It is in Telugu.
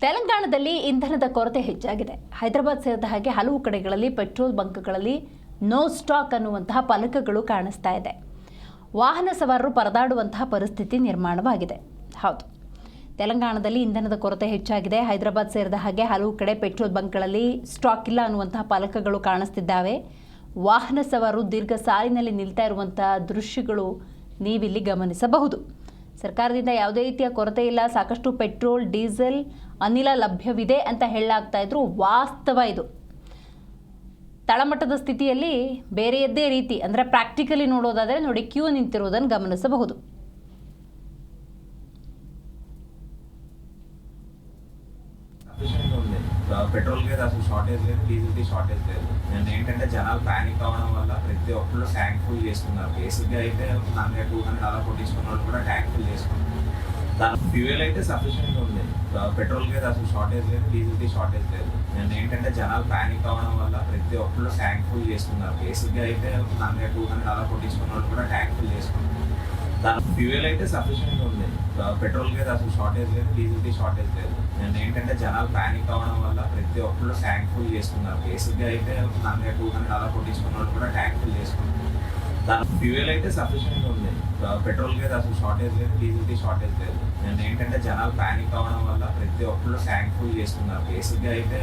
ತೆಲಂಗಾಣದಲ್ಲಿ ಇಂಧನದ ಕೊರತೆ ಹೆಚ್ಚಾಗಿದೆ. ಹೈದರಾಬಾದ್ ಸೇರಿದ ಹಾಗೆ ಹಲವು ಕಡೆಗಳಲ್ಲಿ ಪೆಟ್ರೋಲ್ ಬಂಕ್ಗಳಲ್ಲಿ ನೋ ಸ್ಟಾಕ್ ಅನ್ನುವಂತಹ ಫಲಕಗಳು ಕಾಣಿಸ್ತಾ ಇದೆ. ವಾಹನ ಸವಾರರು ಪರದಾಡುವಂತಹ ಪರಿಸ್ಥಿತಿ ನಿರ್ಮಾಣವಾಗಿದೆ. ಹೌದು, ತೆಲಂಗಾಣದಲ್ಲಿ ಇಂಧನದ ಕೊರತೆ ಹೆಚ್ಚಾಗಿದೆ. ಹೈದರಾಬಾದ್ ಸೇರಿದ ಹಾಗೆ ಹಲವು ಕಡೆ ಪೆಟ್ರೋಲ್ ಬಂಕ್ಗಳಲ್ಲಿ ಸ್ಟಾಕ್ ಇಲ್ಲ ಅನ್ನುವಂತಹ ಫಲಕಗಳು ಕಾಣಿಸ್ತಿದ್ದಾವೆ. ವಾಹನ ಸವಾರರು ದೀರ್ಘ ಸಾಲಿನಲ್ಲಿ ನಿಲ್ತಾ ಇರುವಂತಹ ದೃಶ್ಯಗಳು ನೀವಿಲ್ಲಿ ಗಮನಿಸಬಹುದು. ಸರ್ಕಾರದಿಂದ ಯಾವುದೇ ರೀತಿಯ ಕೊರತೆ ಇಲ್ಲ, ಸಾಕಷ್ಟು ಪೆಟ್ರೋಲ್, ಡೀಸೆಲ್, ಅನಿಲ ಲಭ್ಯವಿದೆ ಅಂತ ಹೇಳಲಾಗ್ತಾ ಇದ್ರು. ವಾಸ್ತವ ಇದು. ತಳಮಟ್ಟದ ಸ್ಥಿತಿಯಲ್ಲಿ ಬೇರೆಯದ್ದೇ ರೀತಿ, ಅಂದರೆ ಪ್ರಾಕ್ಟಿಕಲಿ ನೋಡೋದಾದರೆ ನೋಡಿ, ಕ್ಯೂ ನಿಂತಿರುವುದನ್ನು ಗಮನಿಸಬಹುದು. పెట్రోల్ కి అసలు షార్టేజ్ లేదు, డీజిల్ కి షార్టేజ్ లేదు. నేను ఏంటంటే జనాలు ప్యానిక్ అవ్వడం వల్ల ప్రతి ఒక్కరు ట్యాంక్ ఫుల్ చేసుకున్నారు. బేసిక్గా అయితే 100-200 అలా కొట్టించుకున్న వాళ్ళు కూడా ట్యాంక్ ఫుల్ చేసుకున్నారు. దాని ఫ్యూయల్ అయితే సఫిషియెంట్ ఉంది. పెట్రోల్ కి అసలు షార్టేజ్ లేదు, డీజిల్ కి షార్టేజ్ లేదు. నేను ఏంటంటే జనాలు ప్యానిక్ అవ్వడం వల్ల ప్రతి ఒక్కరు ట్యాంక్ ఫుల్ చేసుకున్నారు. బేసిక్గా అయితే 100-200 అలా కొట్టించుకున్న వాళ్ళు కూడా ట్యాంక్ ఫుల్ చేసుకున్నారు. దాని ఫ్యూయల్ అయితే సఫిషియెంట్ ఉంది. పెట్రోల్ కి అసలు షార్టేజ్ లేదు, డీజిల్ కి షార్టేజ్ లేదు. నేను ఏంటంటే జనాలు ప్యానిక్ అవ్వడం వల్ల ప్రతి ఒక్కరు ట్యాంక్ ఫుల్ చేసుకున్నారు. బేసిక్గా అయితే 100-200 అలా కొట్టించుకున్న వాళ్ళు కూడా ట్యాంక్ ఫుల్ చేసుకున్నారు. దాని ఫ్యూయల్ అయితే సఫిషియెంట్ ఉంది. పెట్రోల్ కి అసలు షార్టేజ్ లేదు, డీజిల్ కి షార్టేజ్ లేదు. నేను ఏంటంటే జనాలు ప్యానిక్ అవ్వడం వల్ల ప్రతి ఒక్కరు ట్యాంక్ ఫుల్ చేసుకున్నారు. బేసిక్గా అయితే